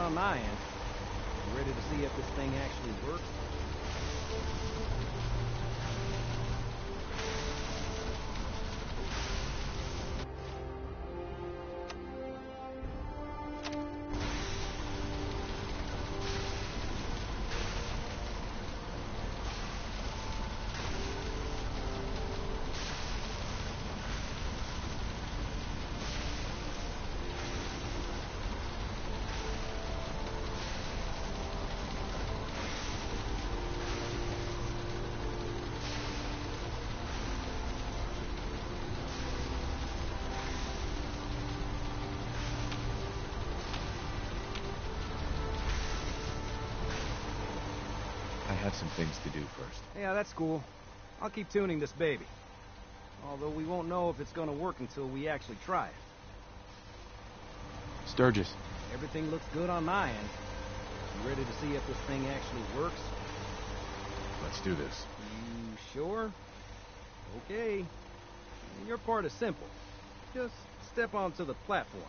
on my end. You ready to see if this thing actually works? I have some things to do first. Yeah, that's cool. I'll keep tuning this baby. Although we won't know if it's gonna work until we actually try it. Sturgis. Everything looks good on my end. You ready to see if this thing actually works? Let's do this. You sure? Okay. Your part is simple. Just step onto the platform.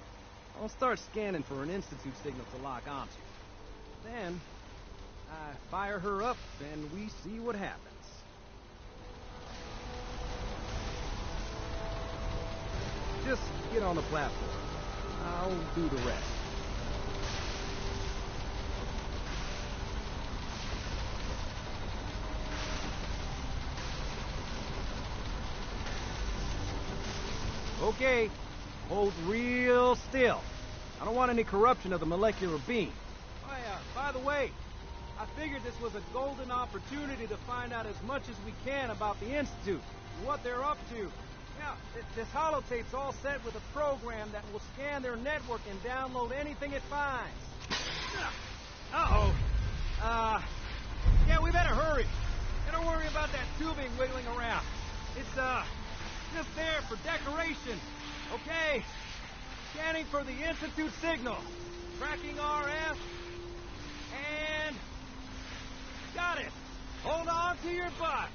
I'll start scanning for an Institute signal to lock onto. Then, I fire her up, and we see what happens. Just get on the platform. I'll do the rest. Okay, hold real still. I don't want any corruption of the molecular beam. Oh yeah, by the way, I figured this was a golden opportunity to find out as much as we can about the Institute and what they're up to. Yeah, this holotape's all set with a program that will scan their network and download anything it finds. Uh-oh. Yeah, we better hurry. And don't worry about that tubing wiggling around. It's, just there for decoration. Okay. Scanning for the Institute signal. Tracking RF. And... got it. Hold on to your butt.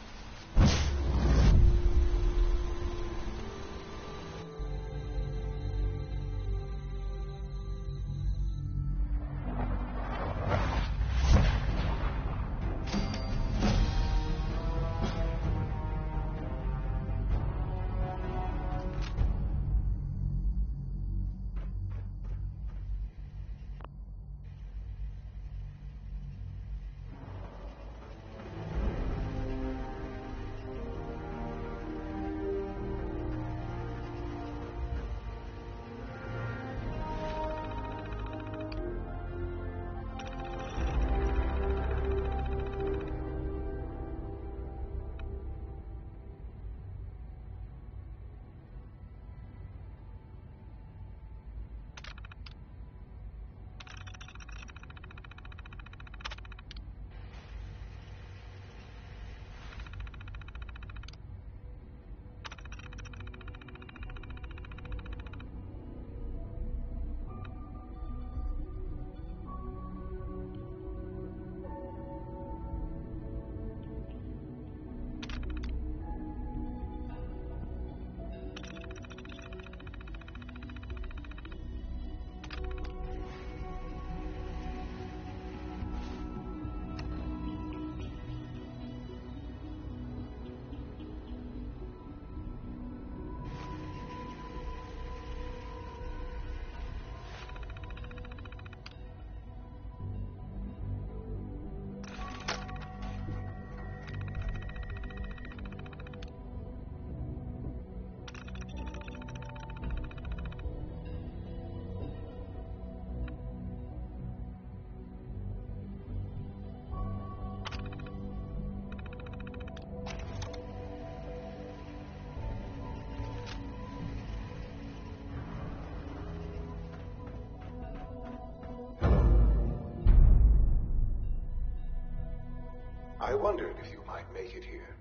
I wondered if you might make it here.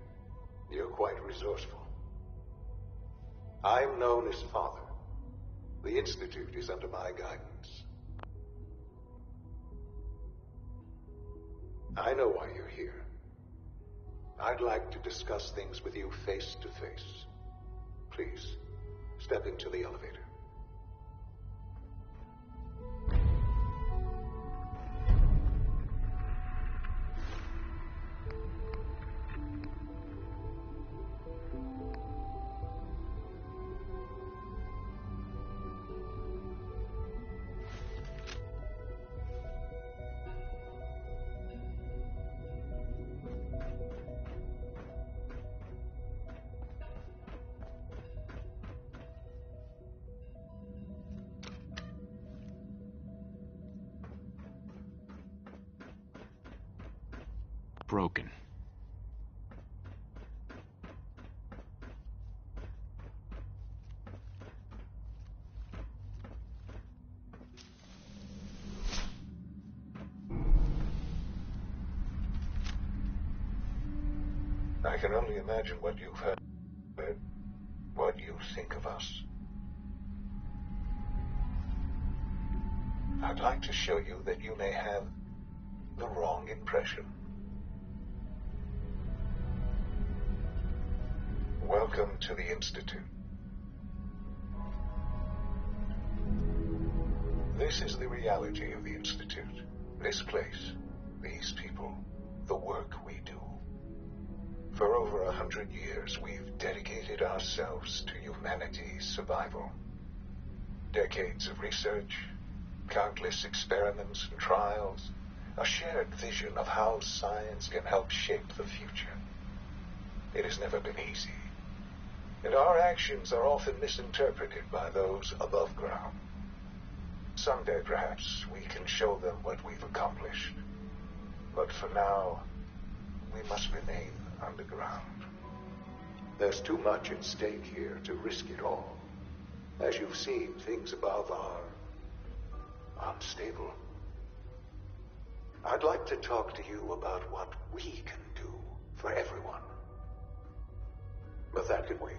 You're quite resourceful. I'm known as Father. The Institute is under my guidance. I know why you're here. I'd like to discuss things with you face to face. Please, step into the elevator. broken. I can only imagine what you've heard, what you think of us. I'd like to show you that you may have the wrong impression. Welcome to the Institute. This is the reality of the Institute. This place, these people, the work we do. For over 100 years, we've dedicated ourselves to humanity's survival. Decades of research, countless experiments and trials, a shared vision of how science can help shape the future. It has never been easy, and our actions are often misinterpreted by those above ground. Someday, perhaps, we can show them what we've accomplished. But for now, we must remain underground. There's too much at stake here to risk it all. As you've seen, things above are unstable. I'd like to talk to you about what we can do for everyone. But that can wait.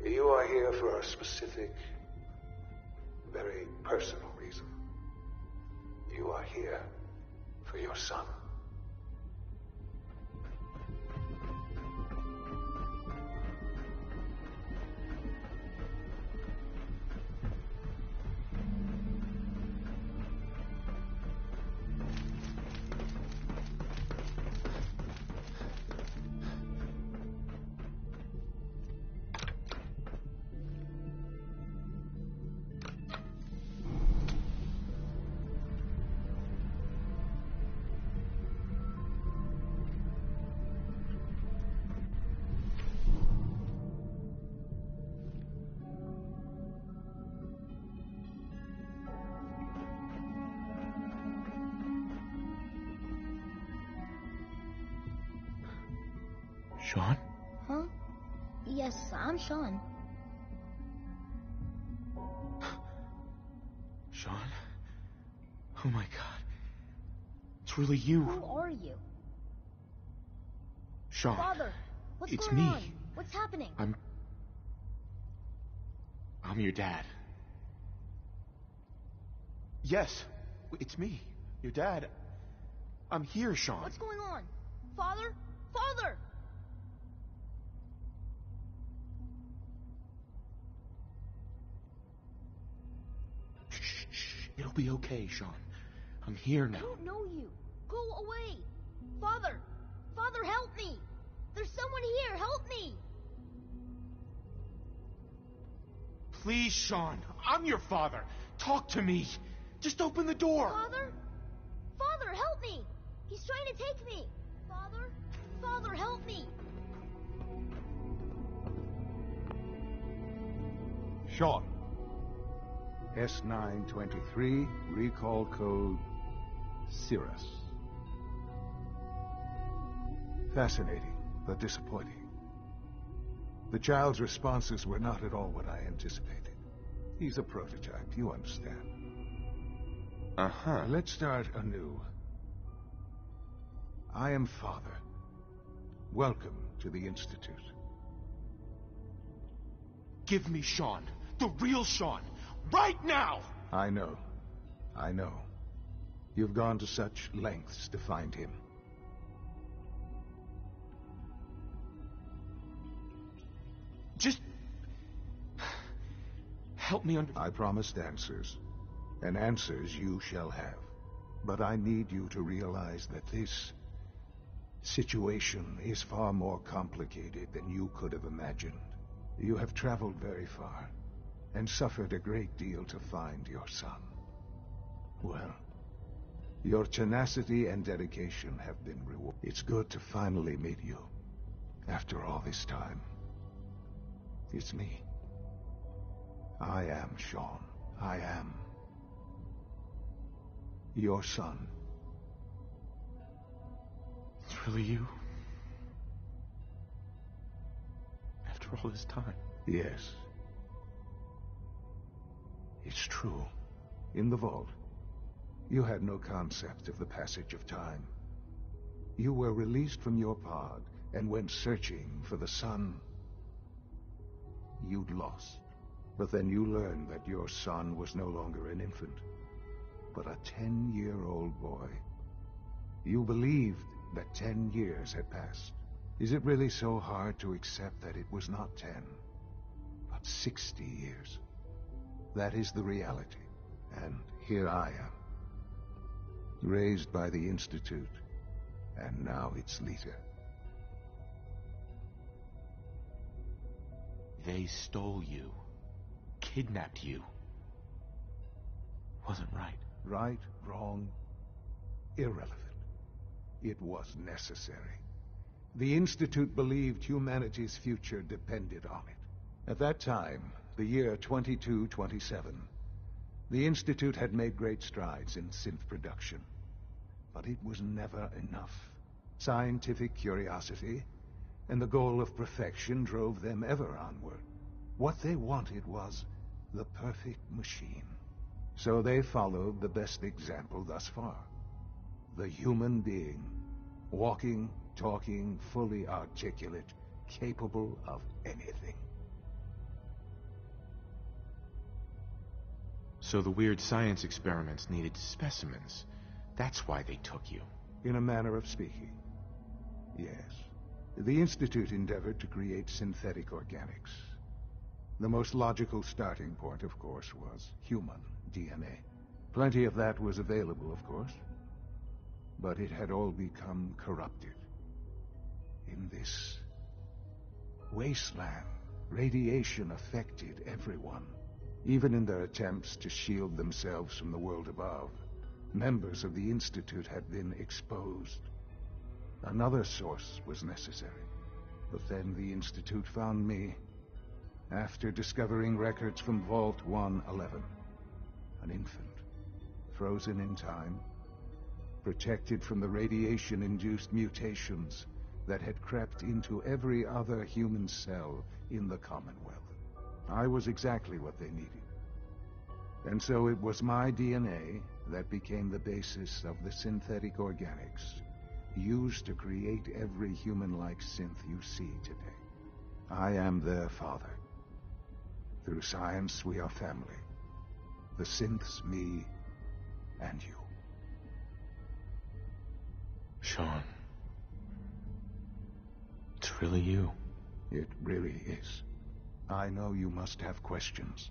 You are here for a specific, very personal reason. You are here for your son. Sean? Huh? Yes, I'm Sean. Sean? Oh my god. It's really you. Who are you? Sean. Father, what's It's going me. on? What's happening? I'm your dad. Yes, it's me, your dad. I'm here, Sean. What's going on? Father? Father! Shh. It'll be okay, Sean. I'm here I now. don't know you. Go away. Father! Father, help me! There's someone here. Help me! Please, Sean. I'm your father. Talk to me. Just open the door. Father? Father, help me! He's trying to take me! Father? Father, help me! Sean. S923, recall code Cirrus. Fascinating, but disappointing. The child's responses were not at all what I anticipated. He's a prototype, you understand. Uh-huh. Let's start anew. I am Father. Welcome to the Institute. Give me Sean. The real Sean. Right now! I know. You've gone to such lengths to find him. Just... help me I promised answers, and answers you shall have. But I need you to realize that this situation is far more complicated than you could have imagined. You have traveled very far, and suffered a great deal to find your son. Well, your tenacity and dedication have been rewarded. It's good to finally meet you, after all this time. It's me. I am Sean. I am your son. It's really you? After all this time? Yes. It's true. In the vault, you had no concept of the passage of time. You were released from your pod and went searching for the sun you'd lost. But then you learned that your son was no longer an infant, but a 10-year-old boy. You believed that 10 years had passed. Is it really so hard to accept that it was not 10, but 60 years? That is the reality. And here I am, raised by the Institute, and now its leader. They stole you. Kidnapped you. Wasn't right. Right, wrong, irrelevant. It was necessary. The Institute believed humanity's future depended on it. At that time, the year 2227, the Institute had made great strides in synth production. But it was never enough. Scientific curiosity and the goal of perfection drove them ever onward. What they wanted was the perfect machine. So they followed the best example thus far. The human being. Walking, talking, fully articulate, capable of anything. So the weird science experiments needed specimens. That's why they took you. In a manner of speaking. Yes. The Institute endeavored to create synthetic organics. The most logical starting point, of course, was human DNA. Plenty of that was available, of course. But it had all become corrupted. In this wasteland, radiation affected everyone. Even in their attempts to shield themselves from the world above, members of the Institute had been exposed. Another source was necessary. But then the Institute found me after discovering records from Vault 111. An infant, frozen in time, protected from the radiation-induced mutations that had crept into every other human cell in the Commonwealth. I was exactly what they needed. And so it was my DNA that became the basis of the synthetic organics used to create every human-like synth you see today. I am their father. Through science, we are family. The synths, me, and you. Sean. It's really you. It really is. I know you must have questions.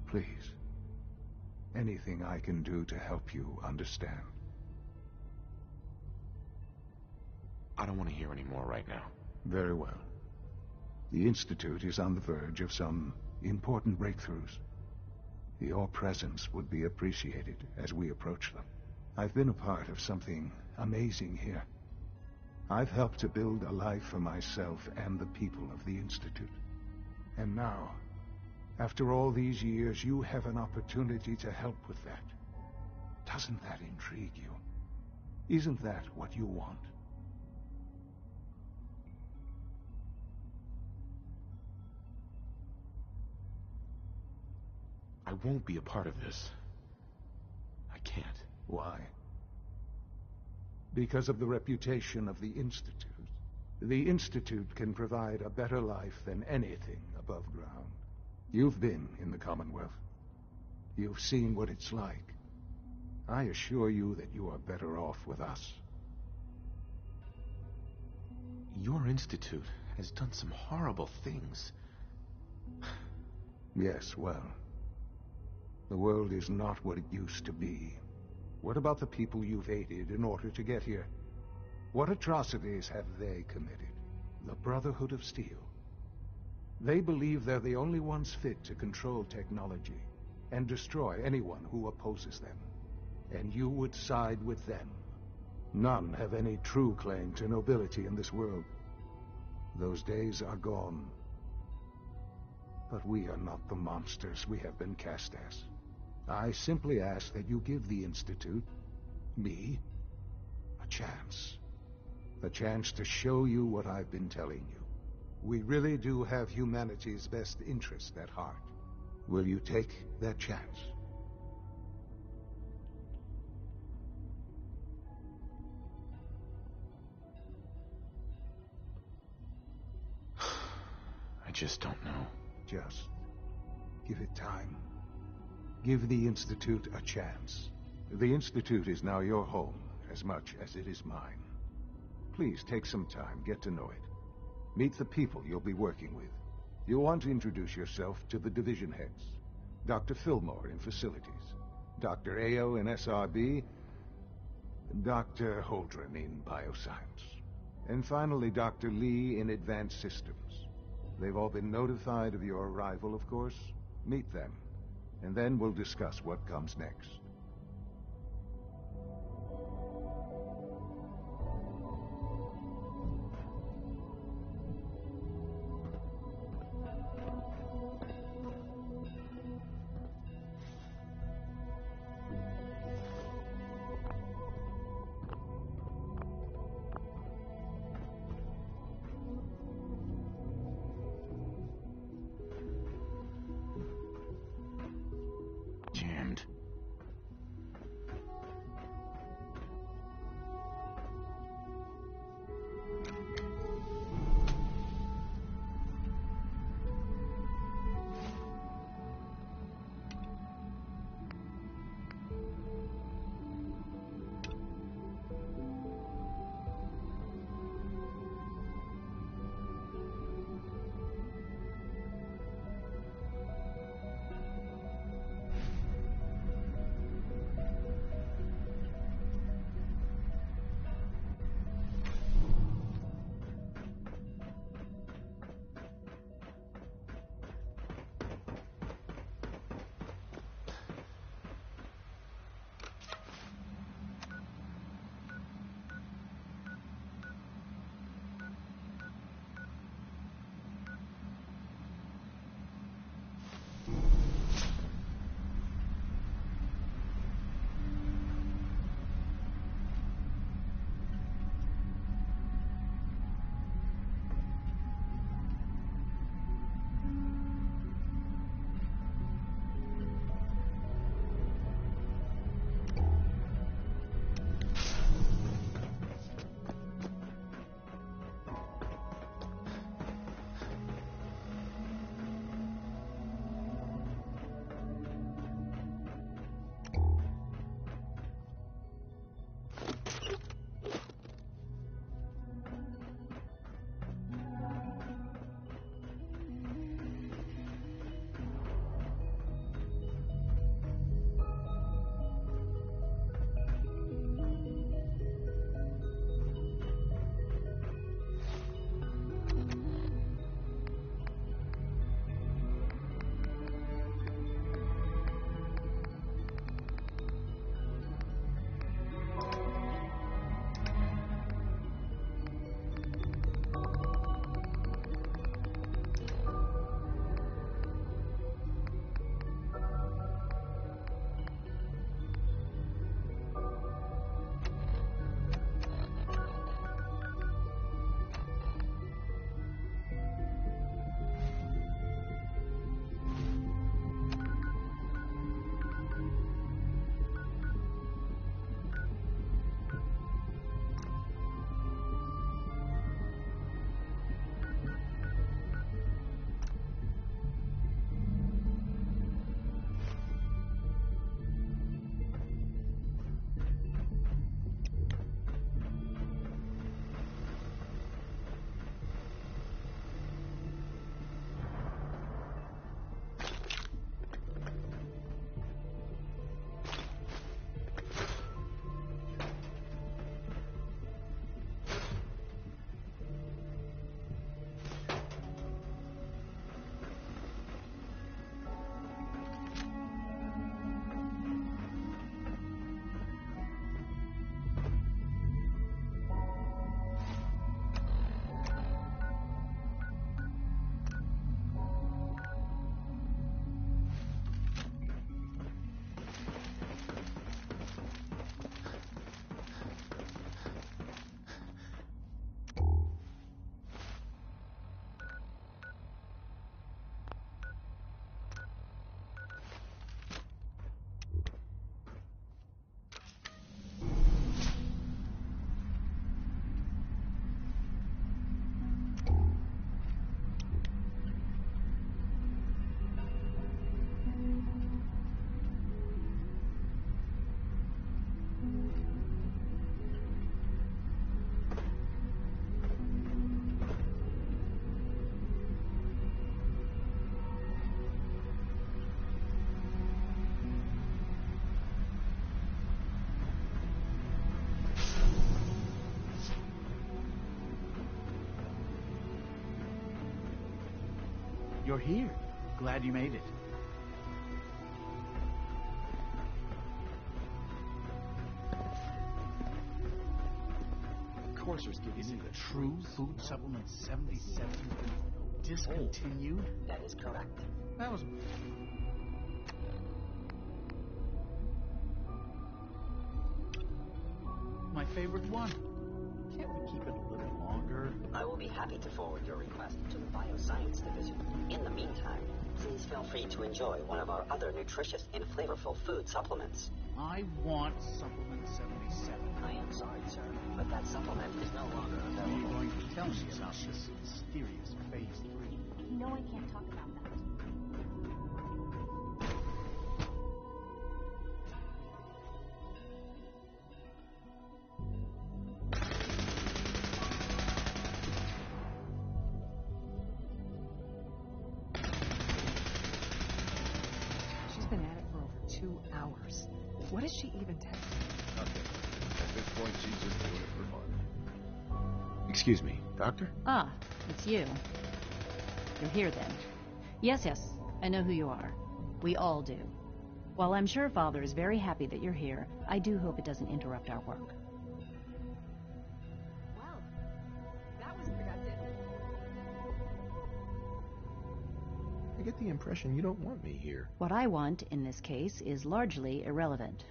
Please. Anything I can do to help you understand. I don't want to hear any more right now. Very well. The Institute is on the verge of some important breakthroughs. Your presence would be appreciated as we approach them. I've been a part of something amazing here. I've helped to build a life for myself and the people of the Institute. And now, after all these years, you have an opportunity to help with that. Doesn't that intrigue you? Isn't that what you want? I won't be a part of this. I can't. Why? Because of the reputation of the Institute. The Institute can provide a better life than anything above ground. You've been in the Commonwealth. You've seen what it's like. I assure you that you are better off with us. Your Institute has done some horrible things. Yes, well, the world is not what it used to be. What about the people you've aided in order to get here? What atrocities have they committed? The Brotherhood of Steel. They believe they're the only ones fit to control technology and destroy anyone who opposes them. And you would side with them. None have any true claim to nobility in this world. Those days are gone. But we are not the monsters we have been cast as. I simply ask that you give the Institute, me, a chance. A chance to show you what I've been telling you. We really do have humanity's best interest at heart. Will you take that chance? I just don't know. Just give it time. Give the Institute a chance. The Institute is now your home as much as it is mine. Please take some time, get to know it. Meet the people you'll be working with. You'll want to introduce yourself to the division heads. Dr. Fillmore in facilities, Dr. Ao in SRB, Dr. Holdren in bioscience, and finally Dr. Lee in advanced systems. They've all been notified of your arrival, of course. Meet them, and then we'll discuss what comes next. Jammed. You're here. Glad you made it. Coursers give me the true food supplement 77 discontinued? That is correct. That was... my favorite one. Can't we keep it a little longer? I will be happy to forward your request to the Bioscience Division. In the meantime, please feel free to enjoy one of our other nutritious and flavorful food supplements. I want supplement 77. I am sorry, sir, but that supplement is no longer Are available. you going to tell me about this mysterious phase 3? You know I can't talk about that. She's been at it for over 2 hours. What is she even testing? Nothing. At this point, she's just doing it for fun. Excuse me, Doctor? Ah, it's you. You're here then. Yes, I know who you are. We all do. While I'm sure Father is very happy that you're here, I do hope it doesn't interrupt our work. Well, that was productive. I get the impression you don't want me here. What I want in this case is largely irrelevant.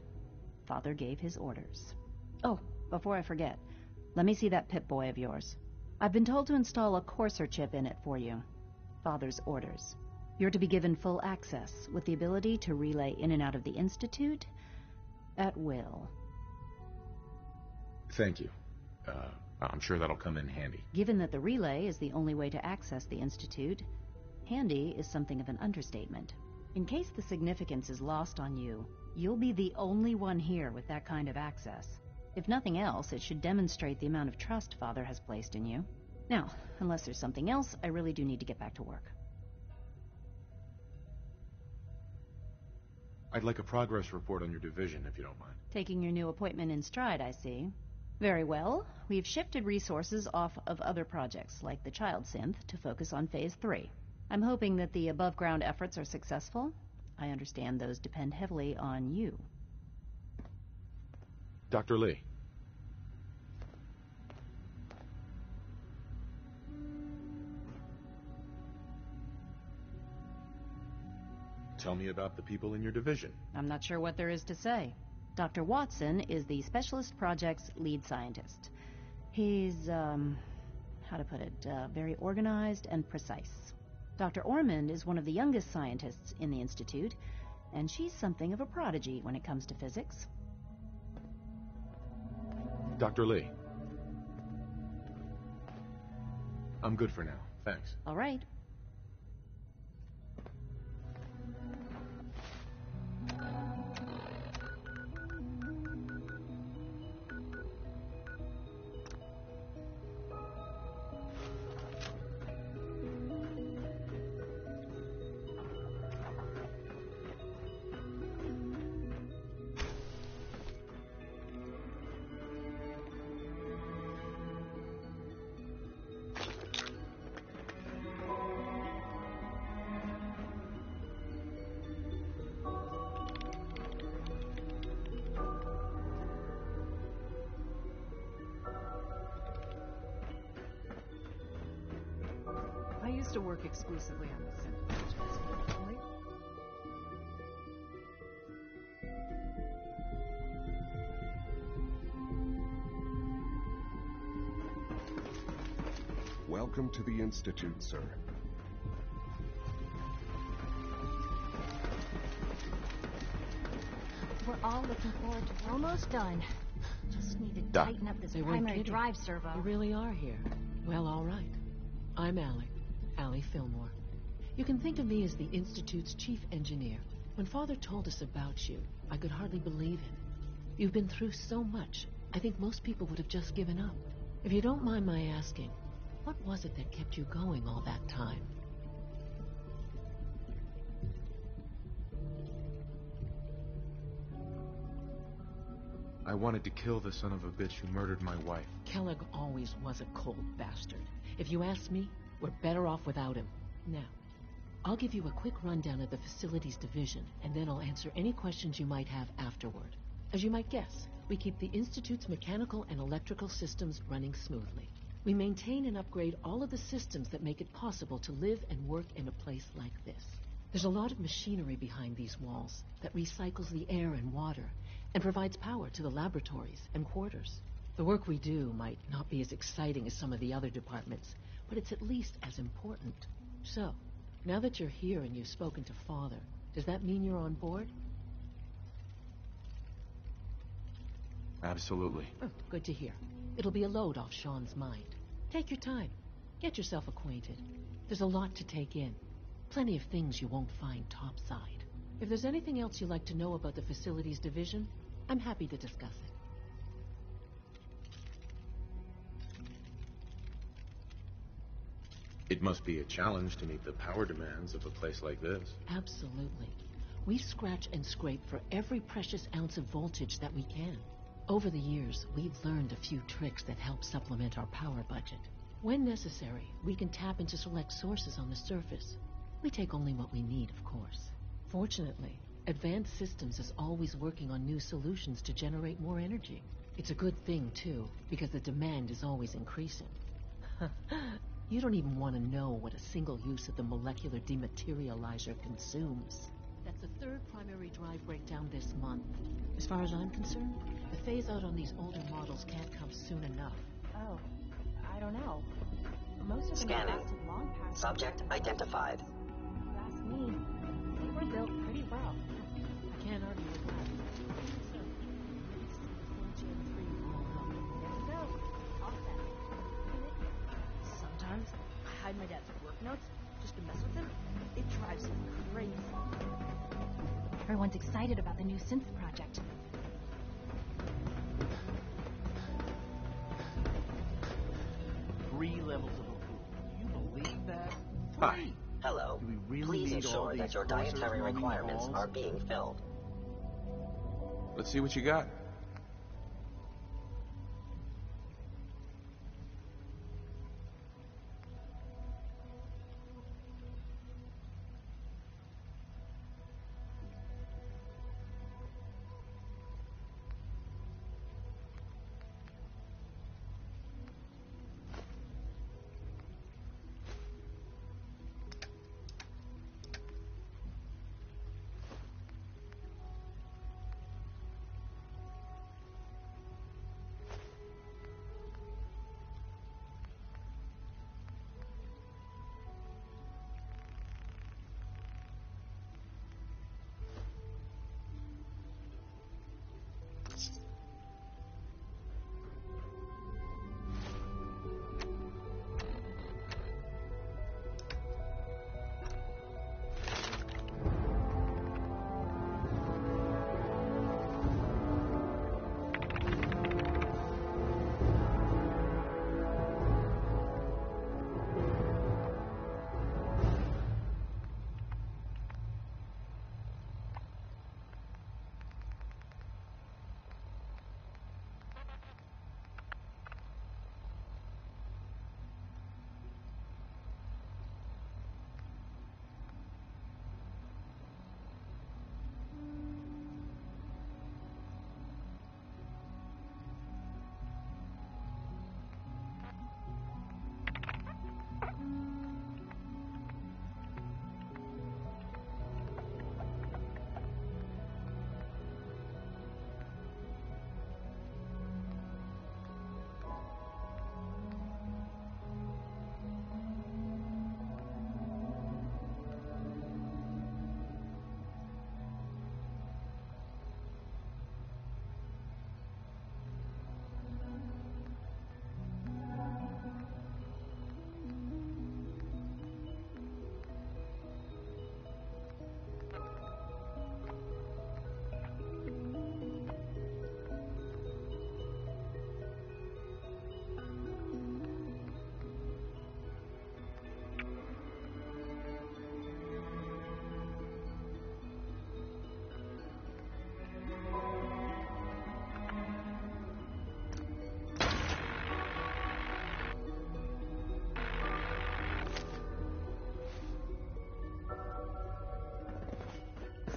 Father gave his orders. Oh, before I forget, let me see that Pip-Boy of yours. I've been told to install a Courser chip in it for you. Father's orders. You're to be given full access, with the ability to relay in and out of the Institute at will. Thank you. I'm sure that'll come in handy. Given that the relay is the only way to access the Institute, handy is something of an understatement. In case the significance is lost on you, you'll be the only one here with that kind of access. If nothing else, it should demonstrate the amount of trust Father has placed in you. Now, unless there's something else, I really do need to get back to work. I'd like a progress report on your division, if you don't mind. Taking your new appointment in stride, I see. Very well. We've shifted resources off of other projects, like the child synth, to focus on Phase 3. I'm hoping that the above-ground efforts are successful. I understand those depend heavily on you. Dr. Lee. Tell me about the people in your division. I'm not sure what there is to say. Dr. Watson is the Specialist Project's lead scientist. He's, how to put it, very organized and precise. Dr. Ormond is one of the youngest scientists in the Institute, and she's something of a prodigy when it comes to physics. Dr. Lee. I'm good for now. Thanks. All right. I used to work exclusively on the synth projects. Really? Welcome to the Institute, sir. We're all looking forward to it. Almost done. Just need to Doc. tighten up this They weren't primary kidding. drive servo. You really are here. Well, all right. I'm Allie Fillmore. You can think of me as the Institute's chief engineer. When Father told us about you, I could hardly believe him. You've been through so much, I think most people would have just given up. If you don't mind my asking, what was it that kept you going all that time? I wanted to kill the son of a bitch who murdered my wife. Kellogg always was a cold bastard. If you ask me, we're better off without him. Now, I'll give you a quick rundown of the facilities division, and then I'll answer any questions you might have afterward. As you might guess, we keep the Institute's mechanical and electrical systems running smoothly. We maintain and upgrade all of the systems that make it possible to live and work in a place like this. There's a lot of machinery behind these walls that recycles the air and water and provides power to the laboratories and quarters. The work we do might not be as exciting as some of the other departments, but it's at least as important. So, now that you're here and you've spoken to Father, does that mean you're on board? Absolutely. Oh, good to hear. It'll be a load off Sean's mind. Take your time. Get yourself acquainted. There's a lot to take in. Plenty of things you won't find topside. If there's anything else you'd like to know about the facilities division, I'm happy to discuss it. It must be a challenge to meet the power demands of a place like this. Absolutely. We scratch and scrape for every precious ounce of voltage that we can. Over the years, we've learned a few tricks that help supplement our power budget. When necessary, we can tap into select sources on the surface. We take only what we need, of course. Fortunately, Advanced Systems is always working on new solutions to generate more energy. It's a good thing, too, because the demand is always increasing. You don't even want to know what a single use of the molecular dematerializer consumes. That's the third primary drive breakdown this month. As far as I'm concerned, the phase-out on these older models can't come soon enough. Oh, I don't know. Most of them have lasted long past... Subject identified. You ask me, they were built pretty well. I can't argue with that. So, ready to see the full Gen 3 roll up. There we go. All set. Sometimes I hide my dad's work notes just to mess with him. It drives him crazy. Everyone's excited about the new synth project. 3 levels of approval. Do you believe that? 3! Hi. Hello. Do we really Please need all ensure these that your cursors dietary roaming the requirements halls? are being filled. Let's see what you got.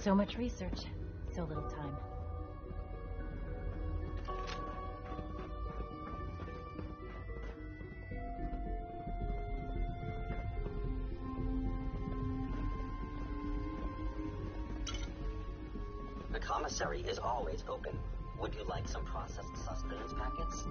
So much research, so little time. The commissary is always open. Would you like some processed sustenance packets?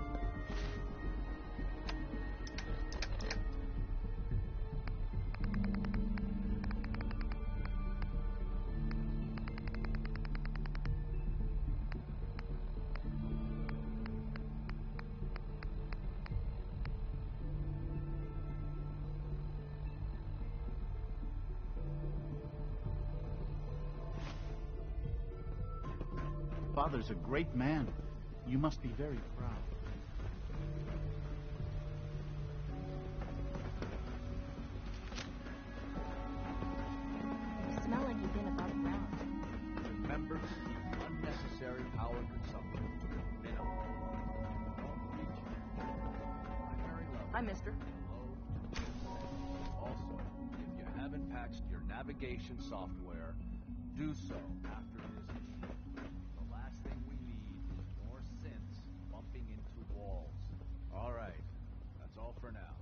Father's a great man. You must be very proud. You smell like you've been above ground. Remember to keep unnecessary power consumption to a minimum. Don't reach primary level. Hi, mister. Also, if you haven't patched your navigation software, do so after this issue. The last thing we need is more synths bumping into walls. All right, that's all for now.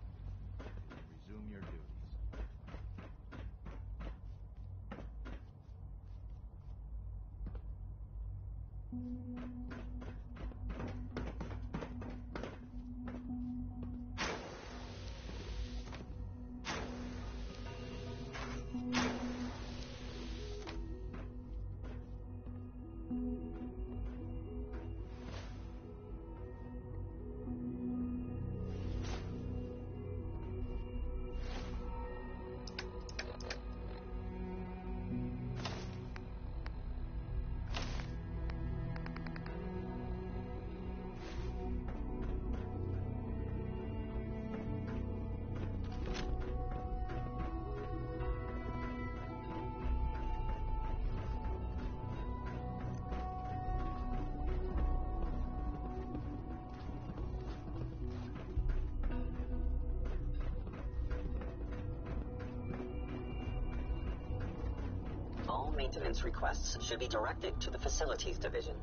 Resume your duties. All maintenance requests should be directed to the Facilities Division.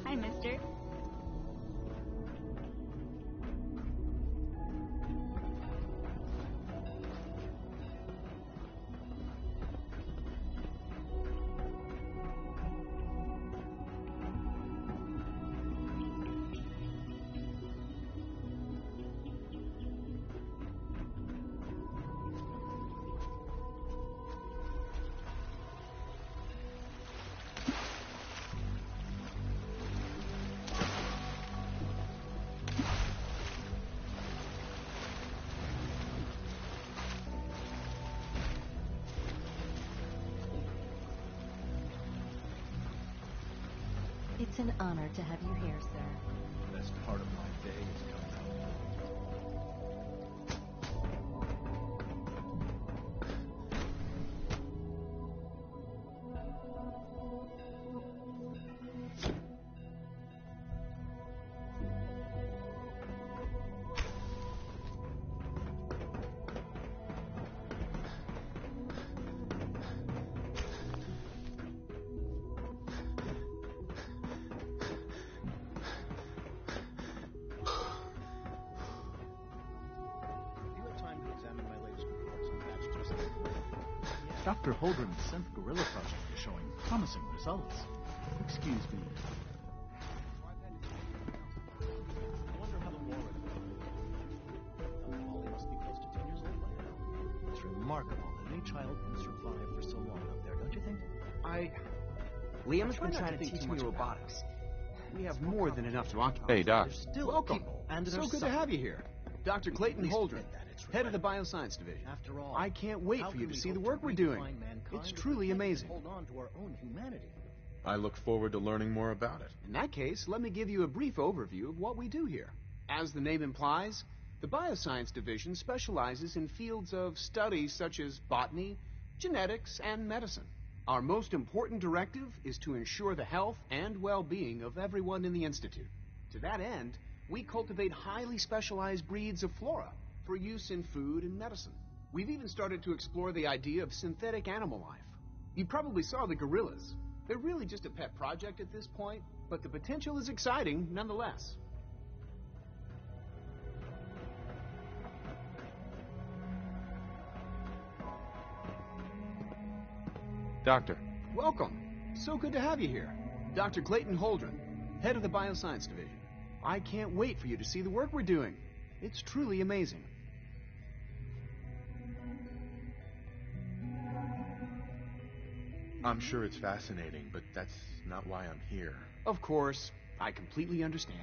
Hi, mister. It's an honor to have you here, sir. Best part of my day is coming up. Dr. Holdren's synth gorilla project is showing promising results. Excuse me. I wonder how the war is going. Molly must be close to 10 years old by now. It's remarkable that any child can survive for so long out there, don't you think? Liam's been trying to teach me robotics. We have more than enough to occupy. Hey, Doc. Welcome. And So good to have you here. Dr. Clayton Holdren, head of the Bioscience Division. After all, I can't wait for you to see the work we're doing. It's truly amazing. Hold on to our own humanity. I look forward to learning more about it. In that case, let me give you a brief overview of what we do here. As the name implies, the Bioscience Division specializes in fields of study such as botany, genetics, and medicine. Our most important directive is to ensure the health and well-being of everyone in the Institute. To that end, we cultivate highly specialized breeds of flora for use in food and medicine. We've even started to explore the idea of synthetic animal life. You probably saw the gorillas. They're really just a pet project at this point, but the potential is exciting nonetheless. Doctor. Welcome. So good to have you here. Dr. Clayton Holdren, head of the Bioscience Division. I can't wait for you to see the work we're doing. It's truly amazing. I'm sure it's fascinating, but that's not why I'm here. Of course, I completely understand.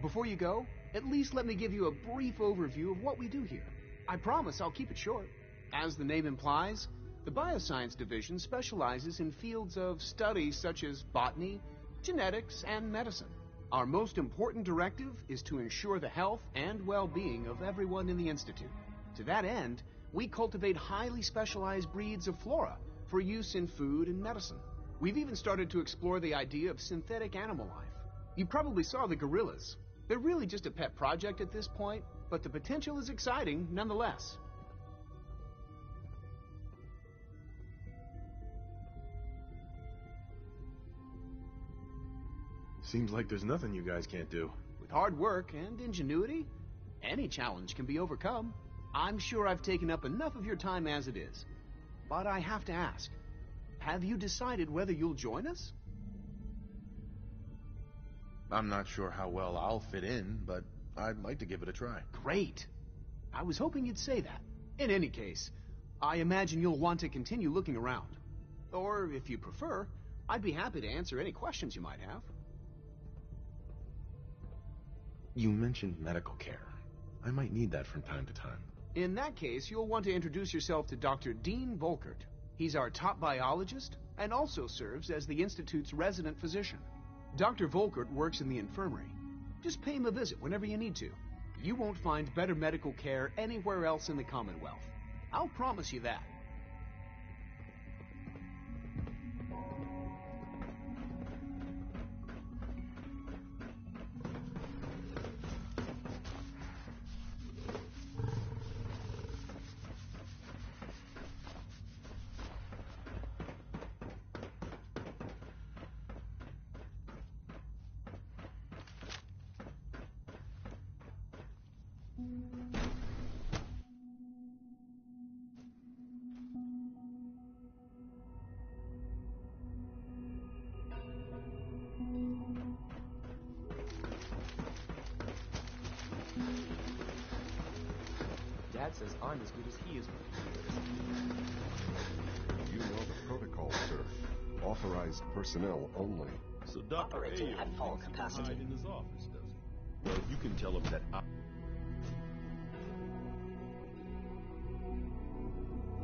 Before you go, at least let me give you a brief overview of what we do here. I promise I'll keep it short. As the name implies, the Bioscience Division specializes in fields of study such as botany, genetics, and medicine. Our most important directive is to ensure the health and well-being of everyone in the Institute. To that end, we cultivate highly specialized breeds of flora for use in food and medicine. We've even started to explore the idea of synthetic animal life. You probably saw the gorillas. They're really just a pet project at this point, but the potential is exciting nonetheless. Seems like there's nothing you guys can't do. With hard work and ingenuity, any challenge can be overcome. I'm sure I've taken up enough of your time as it is. But I have to ask, have you decided whether you'll join us? I'm not sure how well I'll fit in, but I'd like to give it a try. Great. I was hoping you'd say that. In any case, I imagine you'll want to continue looking around. Or, if you prefer, I'd be happy to answer any questions you might have. You mentioned medical care. I might need that from time to time. In that case, you'll want to introduce yourself to Dr. Dean Volkert. He's our top biologist and also serves as the Institute's resident physician. Dr. Volkert works in the infirmary. Just pay him a visit whenever you need to. You won't find better medical care anywhere else in the Commonwealth. I'll promise you that. Dad says I'm as good as he is. You know the protocol, sir. Authorized personnel only. So Dr. Operating at full capacity. In his office, does he? Well, you can tell him that I...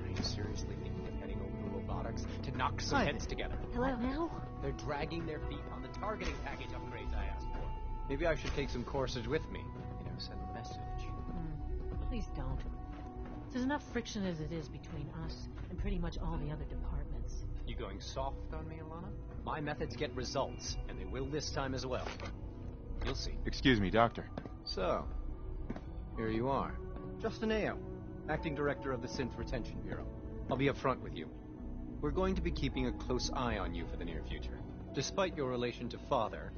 Are you seriously thinking of heading over to robotics to knock some heads together? Hello, now? They're dragging their feet on the targeting package upgrades I asked for. Maybe I should take some courses with me. You know, send a message. Please don't. There's enough friction as it is between us and pretty much all the other departments. You going soft on me, Alana? My methods get results, and they will this time as well. You'll see. Excuse me, Doctor. So, here you are. Justin Ayo, Acting Director of the Synth Retention Bureau. I'll be upfront with you. We're going to be keeping a close eye on you for the near future. Despite your relation to Father,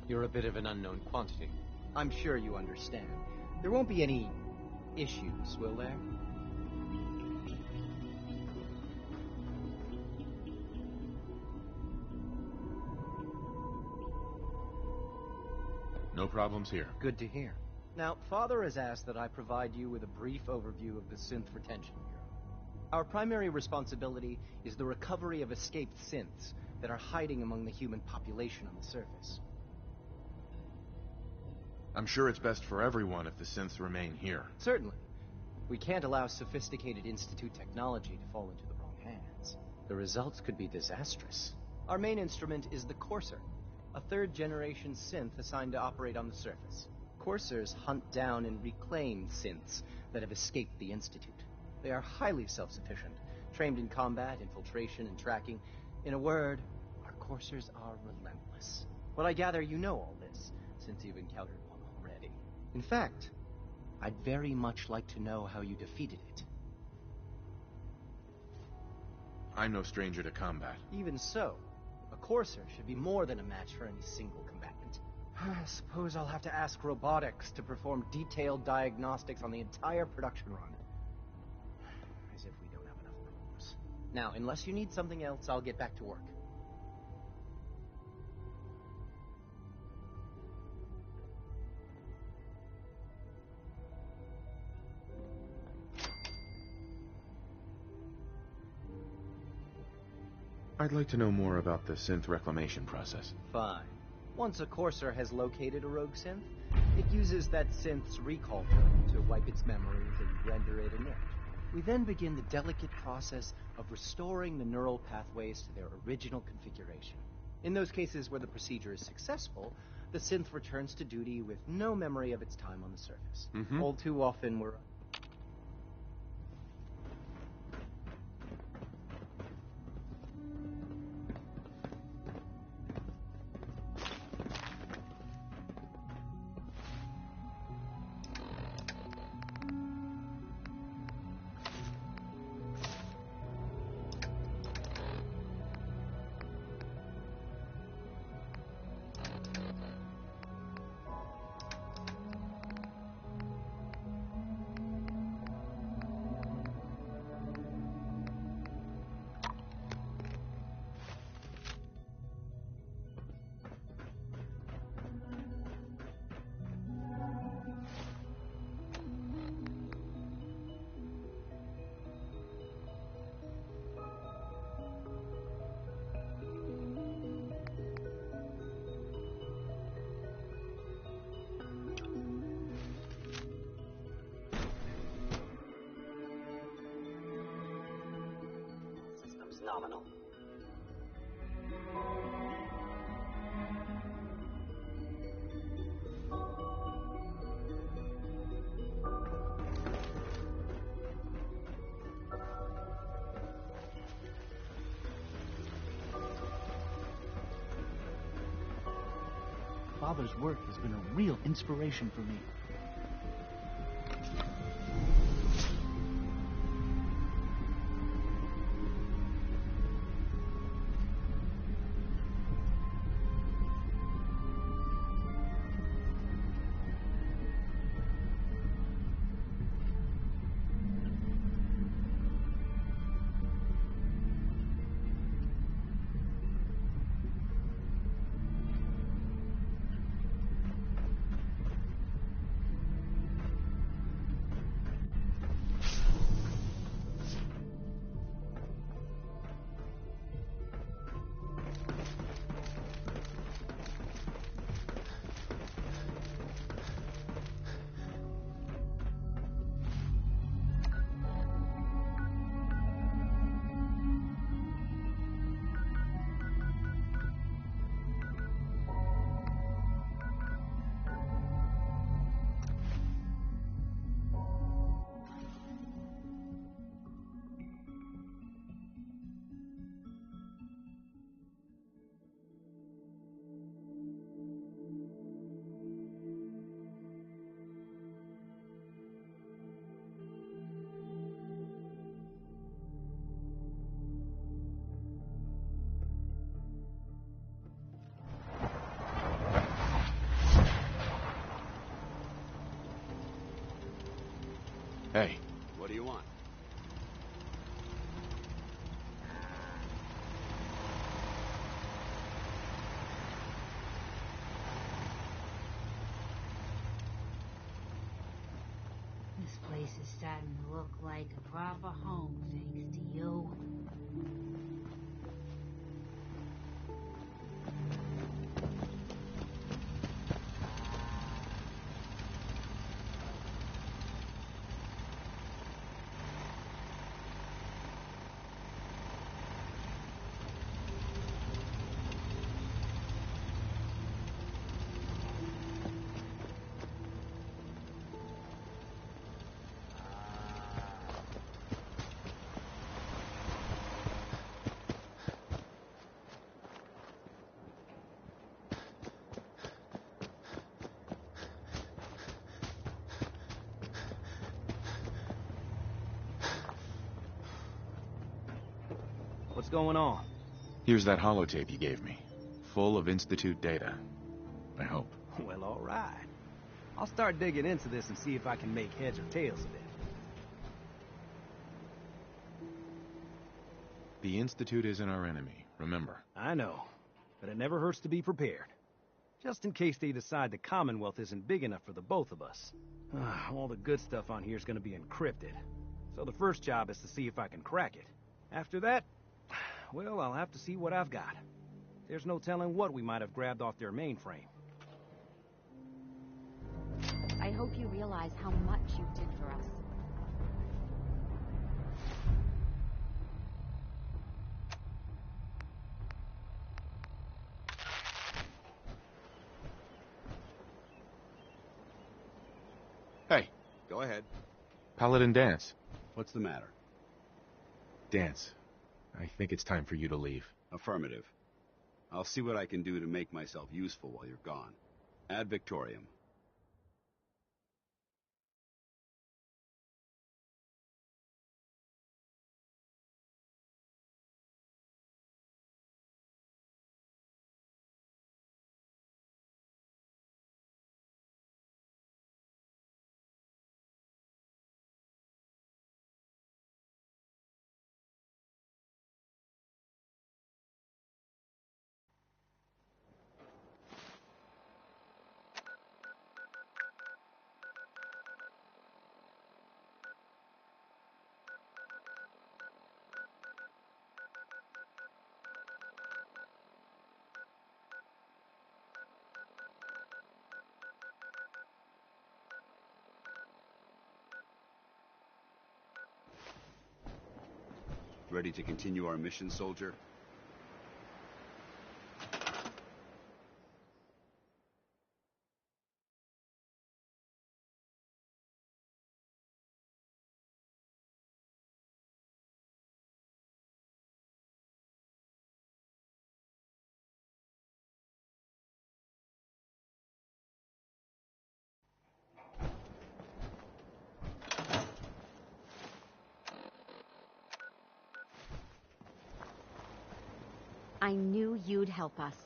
you're a bit of an unknown quantity. I'm sure you understand. There won't be any issues, will there? No problems here. Good to hear. Now, Father has asked that I provide you with a brief overview of the Synth Retention Bureau. Our primary responsibility is the recovery of escaped synths that are hiding among the human population on the surface. I'm sure it's best for everyone if the synths remain here. Certainly. We can't allow sophisticated Institute technology to fall into the wrong hands. The results could be disastrous. Our main instrument is the Courser, a third-generation synth assigned to operate on the surface. Coursers hunt down and reclaim synths that have escaped the Institute. They are highly self-sufficient, trained in combat, infiltration, and tracking. In a word, our Coursers are relentless. Well, I gather you know all this, since you've encountered one already. In fact, I'd very much like to know how you defeated it. I'm no stranger to combat. Even so, a courser should be more than a match for any single combatant. I suppose I'll have to ask robotics to perform detailed diagnostics on the entire production run. As if we don't have enough problems. Now, unless you need something else, I'll get back to work. I'd like to know more about the synth reclamation process. Fine. Once a courser has located a rogue synth, it uses that synth's recall code to wipe its memories and render it inert. We then begin the delicate process of restoring the neural pathways to their original configuration. In those cases where the procedure is successful, the synth returns to duty with no memory of its time on the surface. All too often we're... Nominal. Father's work has been a real inspiration for me. Hey. What do you want? This place is starting to look like a proper home, thanks to you. What's going on? Here's that holotape you gave me. Full of Institute data. I hope. Well, all right. I'll start digging into this and see if I can make heads or tails of it. The Institute isn't our enemy, remember. I know, but it never hurts to be prepared. Just in case they decide the Commonwealth isn't big enough for the both of us. All the good stuff on here is going to be encrypted. So the first job is to see if I can crack it. After that, well, I'll have to see what I've got. There's no telling what we might have grabbed off their mainframe. I hope you realize how much you did for us. Hey. Go ahead. Paladin Dance. What's the matter? Dance. I think it's time for you to leave. Affirmative. I'll see what I can do to make myself useful while you're gone. Ad Victoriam. Ready to continue our mission, soldier? I knew you'd help us.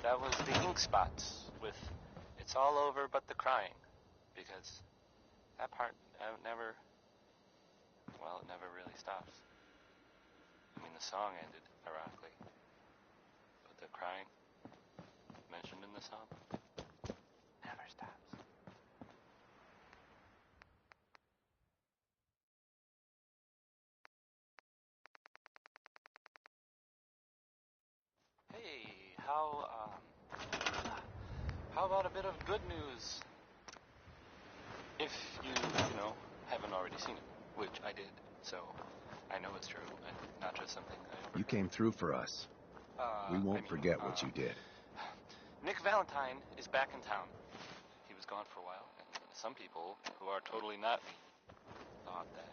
That was the ink spots with "It's all over but the crying," because that part never, well, it never really stops. I mean, the song ended, ironically, but the crying mentioned in the song never stops. Hey, how about a bit of good news? If you haven't already seen it, which I did, so I know it's true, and not just something I... You came through for us. We won't forget what you did. Nick Valentine is back in town. He was gone for a while, and some people who are totally not me thought that...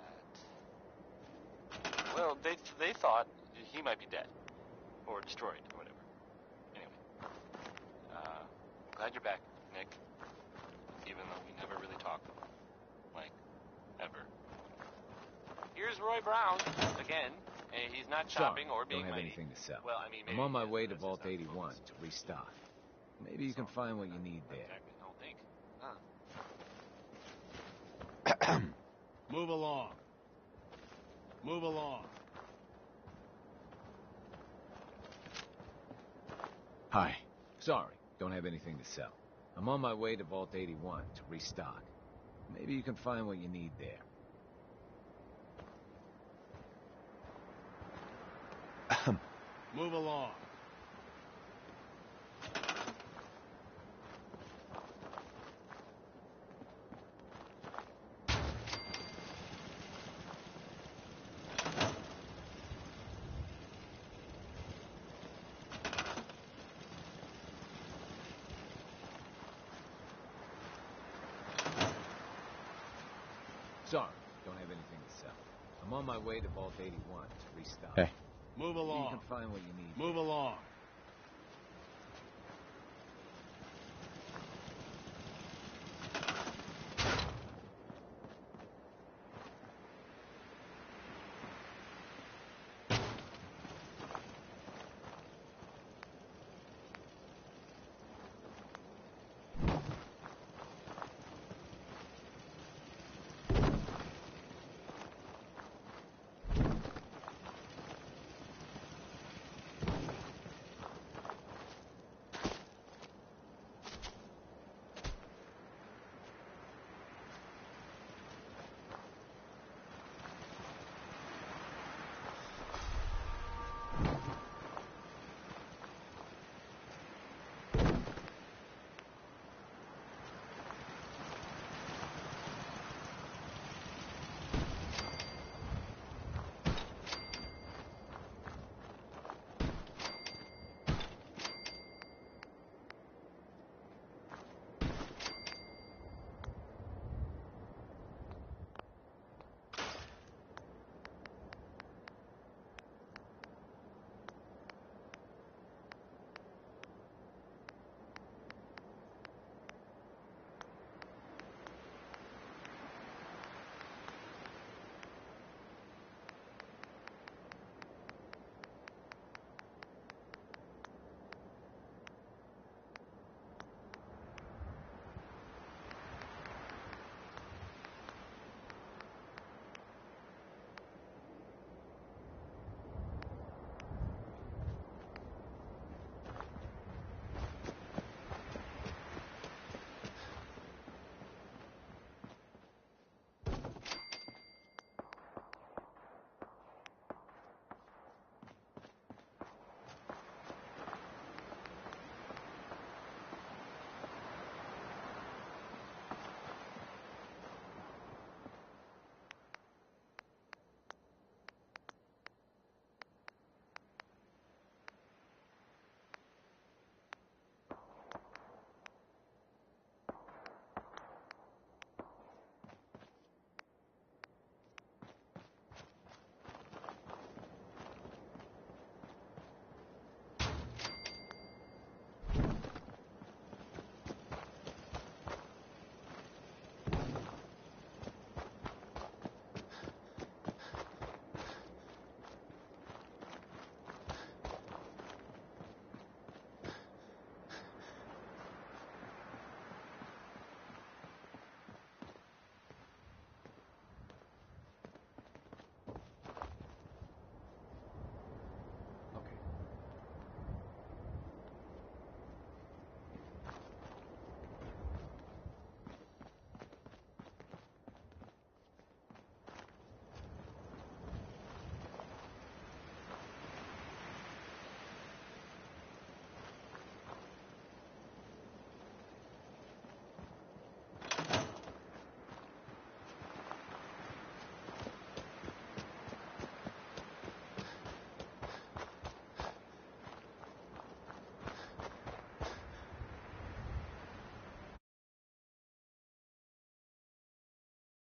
Well, they thought he might be dead. Or destroyed, or whatever. Anyway. Glad you're back, Nick. Even though we never really talked. Like, ever. Here's Roy Brown, again. He's not shopping or being don't have mighty. anything to sell. Well, I mean, I'm on my way to Vault 81 to restock. Maybe you can find what you need there. I don't think. Move along. Move along. Hi. Sorry, don't have anything to sell. I'm on my way to Vault 81 to restock. Maybe you can find what you need there. Move along. Sorry, don't have anything to sell. I'm on my way to Vault 81 to restock. Move along. Maybe you can find what you need. Move along.